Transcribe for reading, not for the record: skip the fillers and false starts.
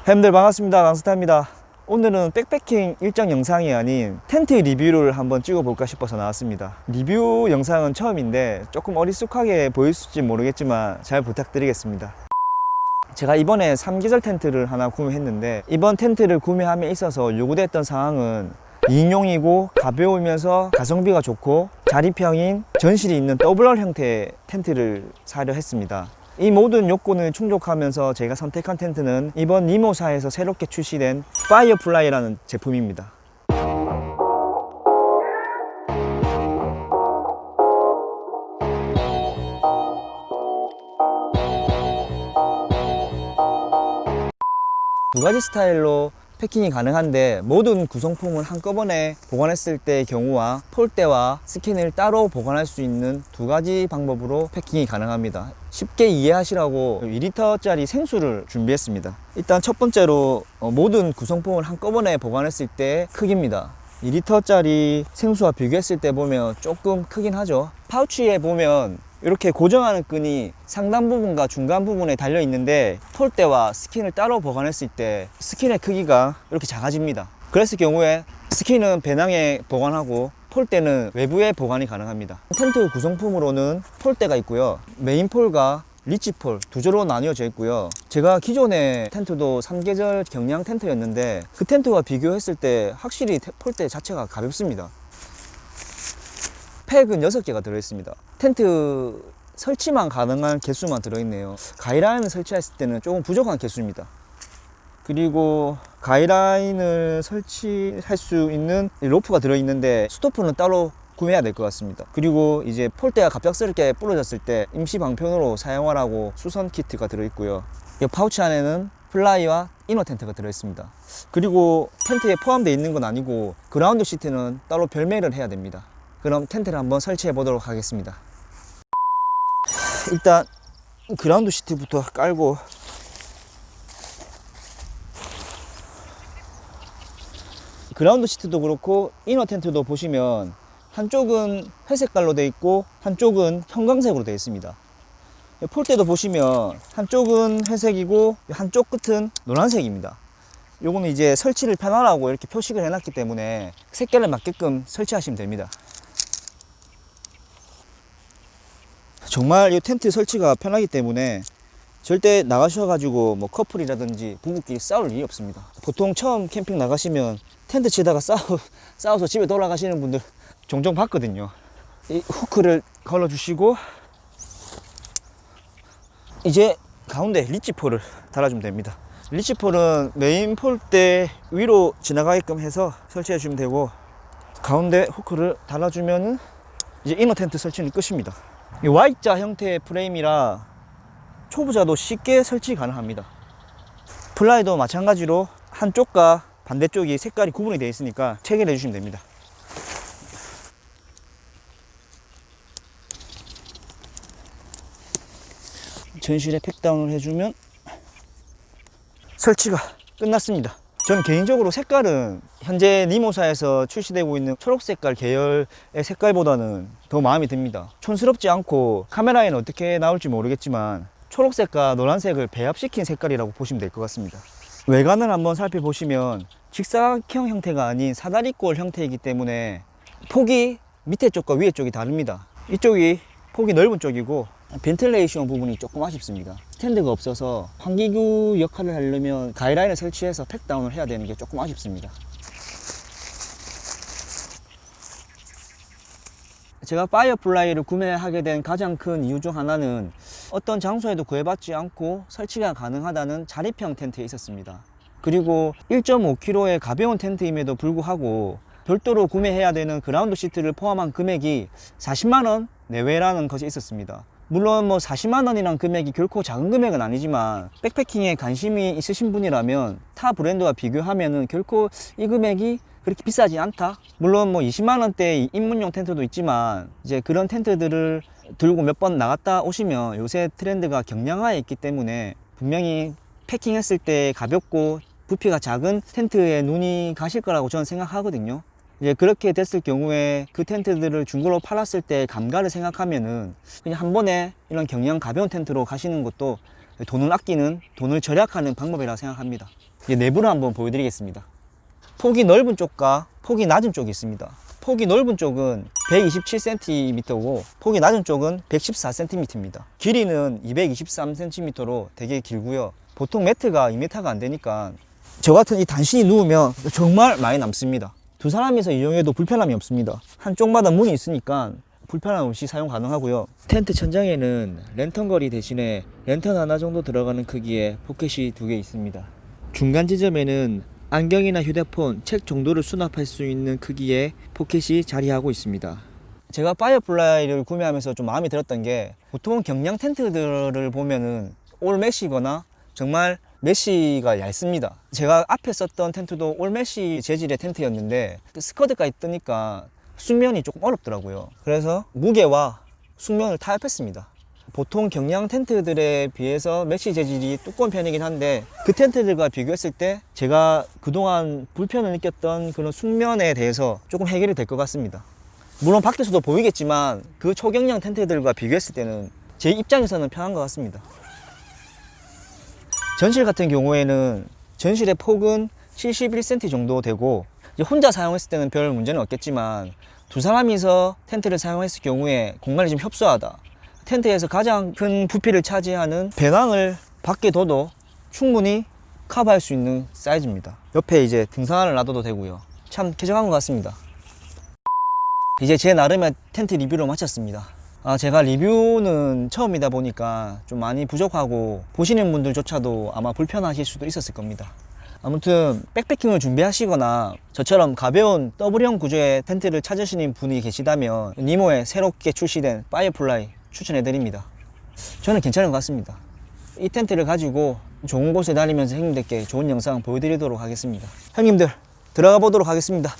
햄들 반갑습니다. 강스타입니다. 오늘은 백패킹 일정 영상이 아닌 텐트 리뷰를 한번 찍어볼까 싶어서 나왔습니다. 리뷰 영상은 처음인데 조금 어리숙하게 보일지 모르겠지만 잘 부탁드리겠습니다. 제가 이번에 3계절 텐트를 하나 구매했는데, 이번 텐트를 구매함에 있어서 요구됐던 사항은 2인용이고 가벼우면서 가성비가 좋고 자리평인 전실이 있는 더블월 형태의 텐트를 사려 했습니다. 이 모든 요건을 충족하면서 제가 선택한 텐트는 이번 니모사에서 새롭게 출시된 파이어플라이라는 제품입니다. 두 가지 스타일로 패킹이 가능한데, 모든 구성품을 한꺼번에 보관했을 때의 경우와 폴대와 스킨을 따로 보관할 수 있는 두 가지 방법으로 패킹이 가능합니다. 쉽게 이해하시라고 2리터짜리 생수를 준비했습니다. 일단 첫 번째로 모든 구성품을 한꺼번에 보관했을 때 크기입니다. 2리터짜리 생수와 비교했을 때 보면 조금 크긴 하죠. 파우치에 보면 이렇게 고정하는 끈이 상단 부분과 중간 부분에 달려 있는데, 폴대와 스킨을 따로 보관했을 때 스킨의 크기가 이렇게 작아집니다. 그랬을 경우에 스킨은 배낭에 보관하고 폴대는 외부에 보관이 가능합니다. 텐트 구성품으로는 폴대가 있고요, 메인폴과 리치폴 두 조로 나뉘어져 있고요. 제가 기존의 텐트도 3계절 경량 텐트였는데 그 텐트와 비교했을 때 확실히 폴대 자체가 가볍습니다. 팩은 6개가 들어있습니다. 텐트 설치만 가능한 개수만 들어있네요. 가이라인을 설치했을 때는 조금 부족한 개수입니다. 그리고 가이라인을 설치할 수 있는 로프가 들어있는데 스토프는 따로 구매해야 될 것 같습니다. 그리고 이제 폴대가 갑작스럽게 부러졌을 때 임시 방편으로 사용하라고 수선 키트가 들어있고요. 이 파우치 안에는 플라이와 이너 텐트가 들어있습니다. 그리고 텐트에 포함되어 있는 건 아니고 그라운드 시트는 따로 별매를 해야 됩니다. 그럼 텐트를 한번 설치해 보도록 하겠습니다. 일단 그라운드 시트부터 깔고, 그라운드 시트도 그렇고 이너 텐트도 보시면 한쪽은 회색깔로 되어 있고 한쪽은 형광색으로 되어 있습니다. 폴대도 보시면 한쪽은 회색이고 한쪽 끝은 노란색입니다. 요거는 이제 설치를 편하라고 이렇게 표식을 해놨기 때문에 색깔에 맞게끔 설치하시면 됩니다. 정말 이 텐트 설치가 편하기 때문에 절대 나가셔가지고 뭐 커플이라든지 부부끼리 싸울 일이 없습니다. 보통 처음 캠핑 나가시면 텐트 치다가 싸워서 집에 돌아가시는 분들 종종 봤거든요. 이 후크를 걸어주시고 이제 가운데 리치폴을 달아주면 됩니다. 리치폴은 메인 폴대 위로 지나가게끔 해서 설치해 주면 되고, 가운데 후크를 달아주면 이제 이너 텐트 설치는 끝입니다. 이 Y자 형태의 프레임이라 초보자도 쉽게 설치 가능합니다. 플라이도 마찬가지로 한쪽과 반대쪽이 색깔이 구분이 되어 있으니까 체결해 주시면 됩니다. 전실에 팩다운을 해주면 설치가 끝났습니다. 저는 개인적으로 색깔은 현재 니모사에서 출시되고 있는 초록색깔 계열의 색깔보다는 더 마음에 듭니다. 촌스럽지 않고 카메라에는 어떻게 나올지 모르겠지만 초록색과 노란색을 배합시킨 색깔이라고 보시면 될 것 같습니다. 외관을 한번 살펴보시면 직사각형 형태가 아닌 사다리꼴 형태이기 때문에 폭이 밑에 쪽과 위에 쪽이 다릅니다. 이쪽이 폭이 넓은 쪽이고 벤틸레이션 부분이 조금 아쉽습니다. 스탠드가 없어서 환기구 역할을 하려면 가이라인을 설치해서 팩다운을 해야 되는 게 조금 아쉽습니다. 제가 파이어플라이를 구매하게 된 가장 큰 이유 중 하나는 어떤 장소에도 구애받지 않고 설치가 가능하다는 자립형 텐트에 있었습니다. 그리고 1.5kg의 가벼운 텐트임에도 불구하고 별도로 구매해야 되는 그라운드 시트를 포함한 금액이 40만원 내외라는 것이 있었습니다. 물론 뭐 40만원이란 금액이 결코 작은 금액은 아니지만 백패킹에 관심이 있으신 분이라면 타 브랜드와 비교하면은 결코 이 금액이 그렇게 비싸지 않다. 물론 뭐 20만원대 입문용 텐트도 있지만 이제 그런 텐트들을 들고 몇 번 나갔다 오시면 요새 트렌드가 경량화에 있기 때문에 분명히 패킹했을 때 가볍고 부피가 작은 텐트에 눈이 가실 거라고 저는 생각하거든요. 이제 그렇게 됐을 경우에 그 텐트들을 중고로 팔았을 때 감가를 생각하면은 그냥 한 번에 이런 경량 가벼운 텐트로 가시는 것도 돈을 아끼는, 돈을 절약하는 방법이라고 생각합니다. 이제 내부를 한번 보여드리겠습니다. 폭이 넓은 쪽과 폭이 낮은 쪽이 있습니다. 폭이 넓은 쪽은 127cm고 폭이 낮은 쪽은 114cm입니다. 길이는 223cm로 되게 길고요. 보통 매트가 2m가 안 되니까 저 같은 이 단신이 누우면 정말 많이 남습니다. 두 사람이서 이용해도 불편함이 없습니다. 한쪽마다 문이 있으니까 불편함 없이 사용 가능하고요. 텐트 천장에는 랜턴 거리 대신에 랜턴 하나 정도 들어가는 크기의 포켓이 2개 있습니다. 중간 지점에는 안경이나 휴대폰, 책 정도를 수납할 수 있는 크기의 포켓이 자리하고 있습니다. 제가 파이어플라이를 구매하면서 좀 마음에 들었던 게, 보통 경량 텐트들을 보면은 올 메쉬거나 정말 메쉬가 얇습니다. 제가 앞에 썼던 텐트도 올 메쉬 재질의 텐트였는데 스커드까지 뜨니까 숙면이 조금 어렵더라고요. 그래서 무게와 숙면을 타협했습니다. 보통 경량 텐트들에 비해서 메쉬 재질이 두꺼운 편이긴 한데 그 텐트들과 비교했을 때 제가 그동안 불편을 느꼈던 그런 숙면에 대해서 조금 해결이 될 것 같습니다. 물론 밖에서도 보이겠지만 그 초경량 텐트들과 비교했을 때는 제 입장에서는 편한 것 같습니다. 전실 같은 경우에는 전실의 폭은 71cm 정도 되고, 이제 혼자 사용했을 때는 별 문제는 없겠지만 두 사람이서 텐트를 사용했을 경우에 공간이 좀 협소하다, 텐트에서 가장 큰 부피를 차지하는 배낭을 밖에 둬도 충분히 커버할 수 있는 사이즈입니다. 옆에 이제 등산화를 놔둬도 되고요. 참 쾌적한 것 같습니다. 이제 제 나름의 텐트 리뷰를 마쳤습니다. 제가 리뷰는 처음이다 보니까 좀 많이 부족하고 보시는 분들조차도 아마 불편하실 수도 있었을 겁니다. 아무튼 백패킹을 준비하시거나 저처럼 가벼운 더블형 구조의 텐트를 찾으시는 분이 계시다면 니모의 새롭게 출시된 파이어플라이 추천해드립니다. 저는 괜찮은 것 같습니다. 이 텐트를 가지고 좋은 곳에 다니면서 형님들께 좋은 영상 보여드리도록 하겠습니다. 형님들 들어가 보도록 하겠습니다.